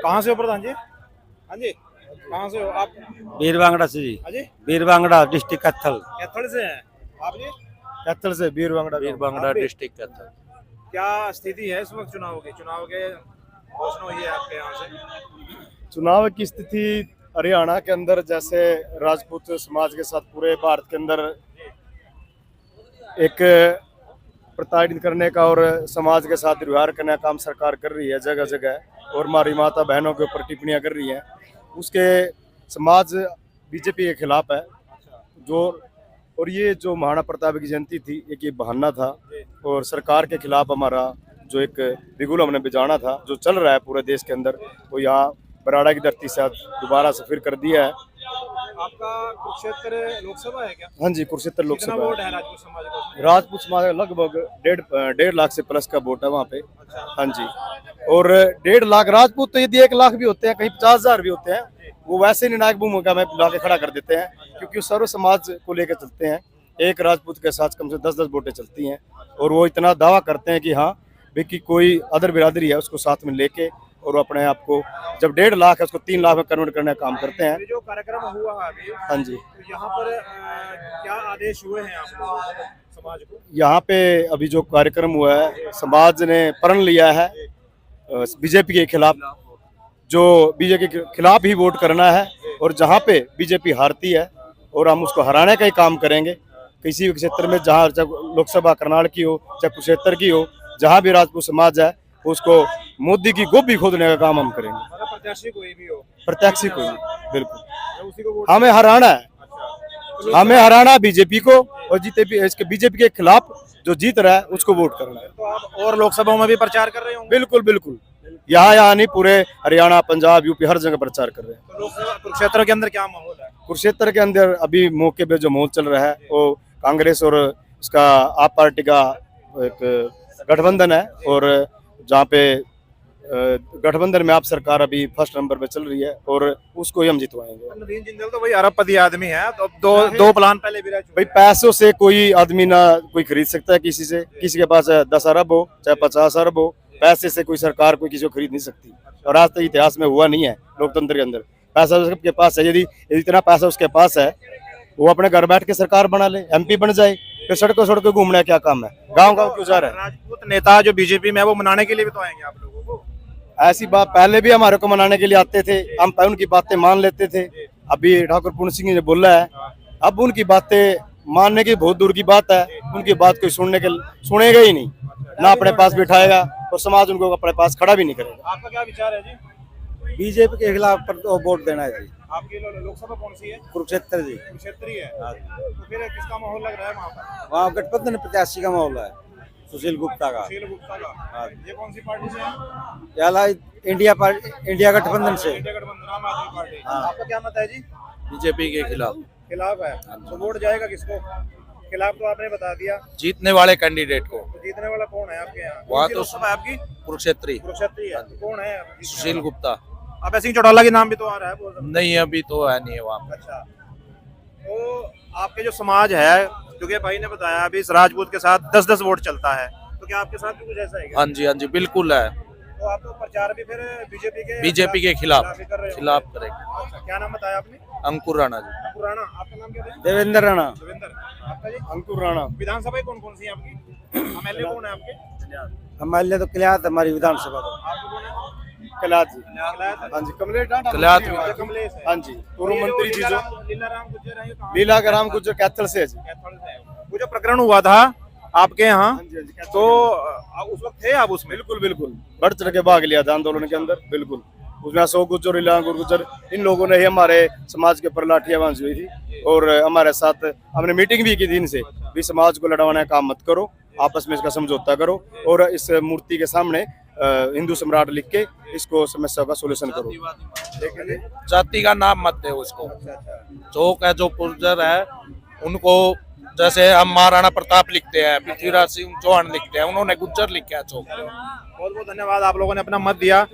कहाँ से हो प्रधान जी? हाँ जी, कहाँ से हो आप? बीरबांगड़ा से जी। हाँ जी, बीरबांगड़ा डिस्ट्रिक्ट कैथल। कैथल से हैं आप जी? कैथल से बीरबांगड़ा। बीरबांगड़ा डिस्ट्रिक्ट कैथल। क्या स्थिति है इस वक्त चुनाव के घोषणा हुई है आपके यहाँ से? चुनाव की स्थिति हरियाणा के अंदर जैसे राजपूत समाज के साथ पूरे भारत के अंदर एक प्रताड़ित करने का और समाज के साथ व्यवहार करने का काम सरकार कर रही है जगह जगह, और हमारी माता बहनों के ऊपर टिप्पणियां कर रही है। उसके समाज बीजेपी के खिलाफ है जो, और ये जो महाराणा प्रताप की जयंती थी एक ये बहाना था, और सरकार के खिलाफ हमारा जो एक बिगुल हमने बिजाना था जो चल रहा है पूरे देश के अंदर, वो यहाँ बराड़ा की धरती से दोबारा से फिर कर दिया है। आपका कुरुक्षेत्र लोकसभा है क्या? हाँ जी, कुरुक्षेत्र कितना लोकसभा वोट है। है राजपूत समाज का? राजपूत समाज का लगभग 1.5 लाख से प्लस का वोट है वहाँ पे। अच्छा। हाँ जी, और 1.5 लाख राजपूत तो यदि 1 लाख भी होते हैं, कहीं 50,000 भी होते हैं, वो वैसे निर्णायक भूमिका में लाके खड़ा कर देते हैं, क्योंकि वो सर्व समाज को लेकर चलते हैं। एक राजपूत के साथ कम से 10-10 वोटें चलती हैं, और वो इतना दावा करते हैं कि हाँ भाई कि कोई अदर बिरादरी है उसको साथ में लेके, और अपने आप को जब 1.5 लाख है उसको 3 लाख में कन्वर्ट करने का काम करते हैं। ये जो कार्यक्रम हुआ है अभी, हाँ जी, तो यहाँ पर क्या आदेश हुए हैं आप लोगों को, समाज को? यहाँ पे अभी जो कार्यक्रम हुआ है, समाज ने प्रण लिया है बीजेपी के खिलाफ, जो बीजेपी के खिलाफ ही वोट करना है, और जहाँ पे बीजेपी हारती है और हम उसको हराने का ही काम करेंगे। किसी भी क्षेत्र में जहाँ, चाहे लोकसभा करनाल की हो चाहे कुरुक्षेत्र की हो, जहाँ भी राजपूत समाज है उसको मोदी की गोभी खोदने का काम हम करेंगे। मतलब प्रत्याशी कोई भी हो? प्रत्याशी को बिल्कुल तो उसी को वोट? हमें हराना है, अच्छा। हमें हराना बीजेपी को, और जीते भी इसके बीजेपी के खिलाफ जो जीत रहा है उसको वोट करना है। तो आप और लोकसभा में भी प्रचार कर रहे होंगे? बिल्कुल बिल्कुल, यहाँ नहीं, पूरे हरियाणा पंजाब यूपी हर जगह प्रचार कर रहे हैं। तो लोकसभा कुरुक्षेत्र के अंदर क्या माहौल है? कुरुक्षेत्र के अंदर अभी मौके पे जो माहौल चल रहा है वो कांग्रेस और उसका आप पार्टी का एक गठबंधन है, और जहाँ पे गठबंधन में आप सरकार अभी फर्स्ट नंबर पे चल रही है, और उसको ही हम जितवाएंगे। नवीन जिंदल तो भाई अरबपति आदमी है, तो दो प्लान पहले भी रह चुके भाई पैसों से कोई आदमी ना कोई खरीद सकता है किसी से, किसी के पास 10 अरब हो चाहे 50 अरब हो, पैसे से कोई सरकार कोई किसी को खरीद नहीं सकती, और आज तक इतिहास में हुआ नहीं है लोकतंत्र के अंदर। पैसा उसके पास है, यदि इतना पैसा उसके पास है, वो अपने घर बैठ के सरकार बना ले, एमपी बन जाए, फिर सड़कों सड़कों घूमने क्या काम है, गाँव गाँव क्यों जा रहा है? राजपूत नेता जो बीजेपी में है वो मनाने के लिए भी तो आएंगे आप लोगों को? ऐसी बात पहले भी हमारे को मनाने के लिए आते थे, हम उनकी बातें मान लेते थे। अभी ठाकुर पूर्ण सिंह ने बोला है, अब उनकी बातें मानने की बहुत दूर की बात है, उनकी बात कोई सुनेगा ही नहीं, ना अपने पास बिठाएगा, और समाज उनको अपने पास खड़ा भी नहीं करेगा। आपका क्या विचार है जी? बीजेपी के खिलाफ पर वोट देना है जी। आपकी लोकसभा कौन सी है? कुरुक्षेत्र जी। कुरुक्षेत्र ही है। तो फिर किसका माहौल लग रहा है वहाँ पर? वहाँ गठबंधन प्रत्याशी का माहौल है, सुशील गुप्ता का। सुशील गुप्ता का। ये कौन सी पार्टी से है? याला इंडिया गठबंधन से। इंडिया गठबंधन, आम आदमी पार्टी। आपका क्या मत है जी? बीजेपी के खिलाफ। खिलाफ है, तो वोट जाएगा किसको? खिलाफ तो आपने बता दिया, जीतने वाले कैंडिडेट को। तो जीतने वाला कौन है आपके यहाँ? वहाँ कौन सी तो लोकसभा है आपकी? कुरुक्षेत्री। कुरुक्षेत्री है, कौन है? सुशील गुप्ता। अब सिंह चौटाला के नाम भी तो आ रहा है, बोल रहे नहीं, अभी तो है नहीं है वहाँ। हैं। अच्छा, तो आपके जो समाज है, क्योंकि भाई ने बताया अभी इस राजपूत के साथ 10-10 वोट चलता है, तो क्या आपके साथ भी कुछ ऐसा है क्या? हाँ जी बिल्कुल है। तो आप तो प्रचार भी फिर बीजेपी के खिलाफ ही कर रहे हो? खिलाफ करेंगे। अच्छा, क्या नाम बताया आपने? अंकुर राणा जी। अंकुर राणा। आपका नाम क्या है? देवेंद्र राणा। देवेंद्र। आपका जी? अंकुर राणा। विधानसभा कौन कौन सी है आपकी? एमएलए कौन है आपके? हमारे तो किलात हमारी विधानसभा तो आपको कौन है? किलात जी। कलायत है। हाँ जी, कमलेश डांडा। अच्छा, कमलेश है। हाँ जी, पूर्व मंत्री जी जो लीलाराम गुज्जर है, ये कहाँ? लीला राम गुज्जर कैथल से है जी। कैथल से है। वो जो प्रकरण हुआ था आपके यहाँ, हाँ जी, कैथल तो उस वक्त थे आप उसमें? बिल्कुल बिल्कुल, बढ़ चढ़ के भाग लिया था आंदोलन के अंदर। बिल्कुल, उसमें अशोक गुज्जर, लीला गुज्जर, इन लोगों ने ही हमारे समाज के ऊपर लाठियां बांधी हुई थी, और हमारे साथ हमने मीटिंग भी की थी इनसे भी, समाज को लड़वाने का काम मत करो, आपस में इसका समझौता करो, और इस मूर्ति के सामने हिंदू सम्राट लिख के इसको समस्या का सोल्यूशन करो। जाति का नाम मत दे उसको। चौक है जो पुरजर है उनको, जैसे हम महाराणा प्रताप लिखते हैं, पृथ्वीराज सिंह चौहान लिखते हैं, उन्होंने गुज्जर लिखा है चौक। बहुत बहुत धन्यवाद, आप लोगों ने अपना मत दिया।